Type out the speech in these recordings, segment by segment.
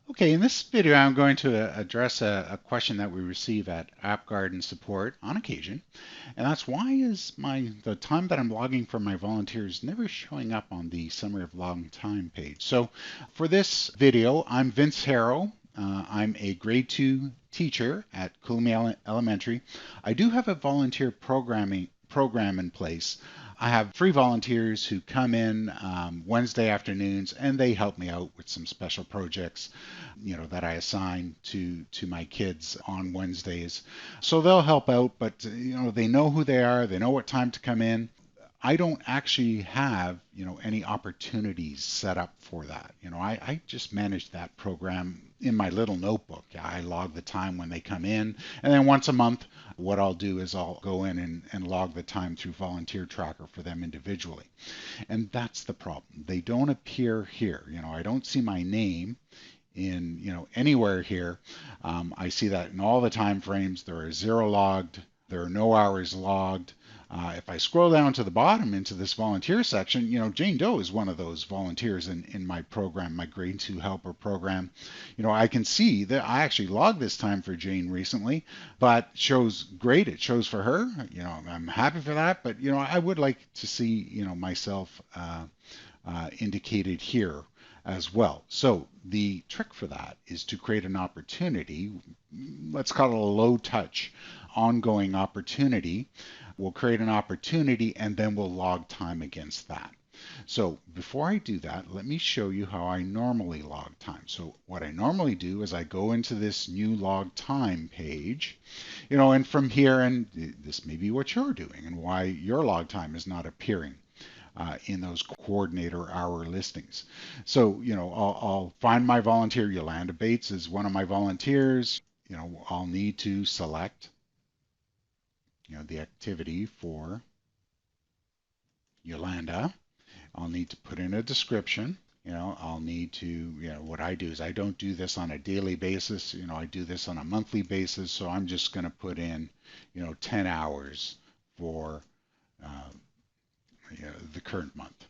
Okay, in this video, I'm going to address a question that we receive at App Garden support on occasion, and that's why is the time that I'm logging for my volunteers never showing up on the summary of log time page. So for this video, I'm Vince Harrow. I'm a grade 2 teacher at Coolumne Elementary. I do have a volunteer program in place. I have free volunteers who come in Wednesday afternoons and they help me out with some special projects, that I assign to my kids on Wednesdays. So they'll help out, but they know who they are, they know what time to come in. I don't actually have, any opportunities set up for that. I just manage that program in my little notebook. I log the time when they come in, and then once a month, what I'll do is I'll go in and log the time through Volunteer Tracker for them individually. And that's the problem. They don't appear here. I don't see my name in anywhere here. I see that in all the time frames. There are 0 logged. There are no hours logged. If I scroll down to the bottom into this volunteer section, Jane Doe is one of those volunteers in my program, my grade 2 helper program. I can see that I actually logged this time for Jane recently, but shows great. It shows for her. I'm happy for that, but I would like to see myself indicated here as well. So the trick for that is to create an opportunity. Let's call it a low touch ongoing opportunity. We'll create an opportunity and then we'll log time against that. So before I do that, let me show you how I normally log time. So what I normally do is I go into this new log time page, and from here, and this may be what you're doing and why your log time is not appearing in those coordinator hour listings. So, I'll find my volunteer. Yolanda Bates is one of my volunteers. I'll need to select, the activity for Yolanda. I'll need to put in a description. I'll need to, what I do is I don't do this on a daily basis. I do this on a monthly basis. So I'm just going to put in, 10 hours for the current month.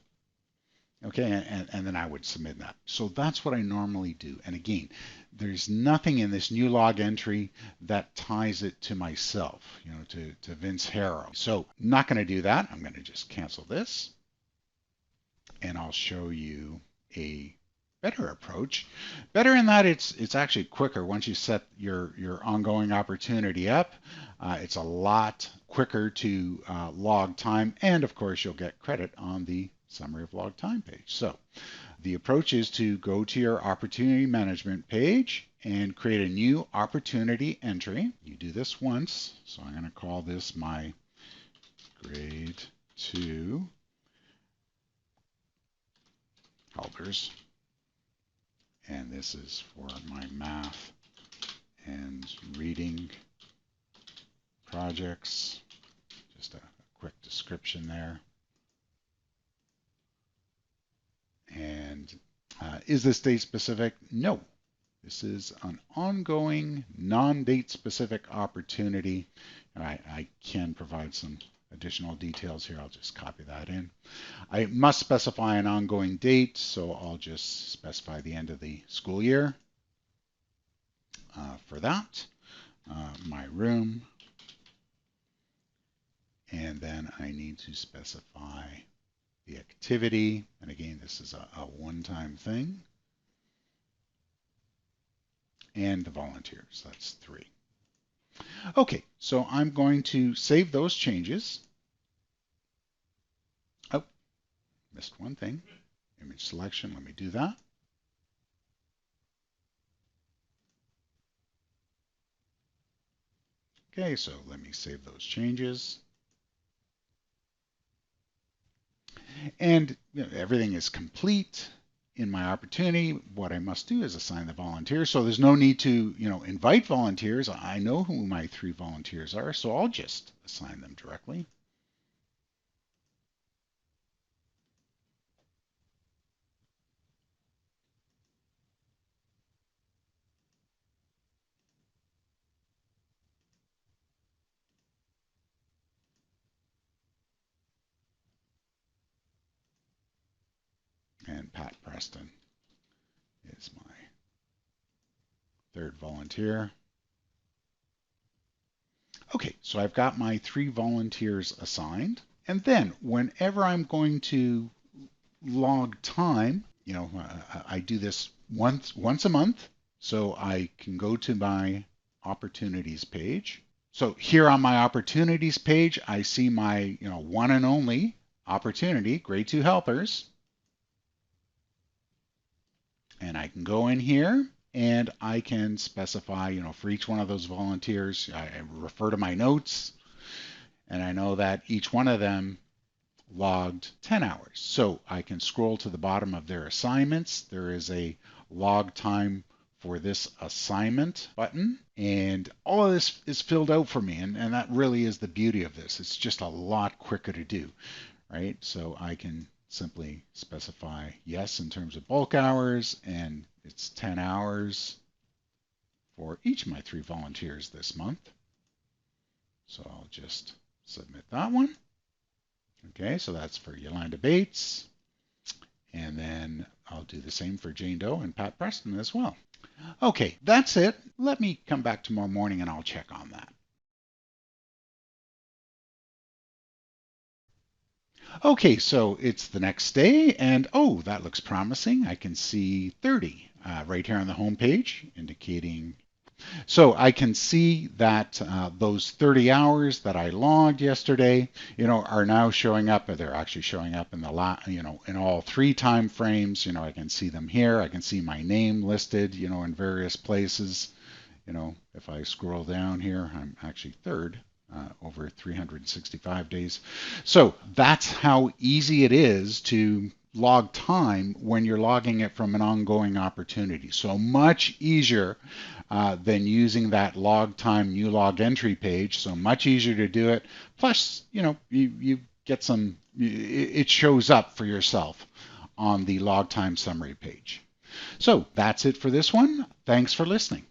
Okay, and then I would submit that. So that's what I normally do. And again, there's nothing in this new log entry that ties it to myself, to Vince Harrow. So I'm not going to do that. I'm going to just cancel this. And I'll show you a better approach. Better in that it's actually quicker once you set your ongoing opportunity up. It's a lot quicker to log time, and of course you'll get credit on the summary of log time page. So the approach is to go to your opportunity management page and create a new opportunity entry. You do this once, so I'm going to call this my grade 2 helpers, and this is for my math and reading projects. Just a quick description there. And is this date specific? No. This is an ongoing, non-date specific opportunity. And I can provide some additional details here. I'll just copy that in. I must specify an ongoing date, so I'll just specify the end of the school year for that. My room. And then I need to specify the activity. And again, this is a one-time thing. And the volunteers, that's 3. Okay, so I'm going to save those changes. Oh, missed one thing. Image selection, let me do that. Okay, so let me save those changes. And everything is complete in my opportunity. What I must do is assign the volunteers. So there's no need to, invite volunteers. I know who my 3 volunteers are, so I'll just assign them directly. And Pat Preston is my third volunteer. Okay, so I've got my 3 volunteers assigned. And then whenever I'm going to log time, I do this once a month. So I can go to my opportunities page. So here on my opportunities page, I see my, one and only opportunity, grade 2 helpers. And I can go in here and I can specify, for each one of those volunteers, I refer to my notes and I know that each one of them logged 10 hours. So I can scroll to the bottom of their assignments. There is a log time for this assignment button, and all of this is filled out for me, and that really is the beauty of this. It's just a lot quicker to do, right? So I can simply specify yes in terms of bulk hours, and it's 10 hours for each of my 3 volunteers this month. So I'll just submit that one. Okay, so that's for Yolanda Bates. And then I'll do the same for Jane Doe and Pat Preston as well. Okay, that's it. Let me come back tomorrow morning and I'll check on that. Okay, so it's the next day, and oh, that looks promising. I can see 30 right here on the home page, indicating. So I can see that those 30 hours that I logged yesterday, are now showing up, or they're actually showing up in the in all 3 time frames. I can see them here. I can see my name listed, in various places. If I scroll down here, I'm actually 3rd. Over 365 days. So that's how easy it is to log time when you're logging it from an ongoing opportunity. So much easier than using that log time new log entry page. So much easier to do it. Plus, you get some, it shows up for yourself on the log time summary page. So that's it for this one. Thanks for listening.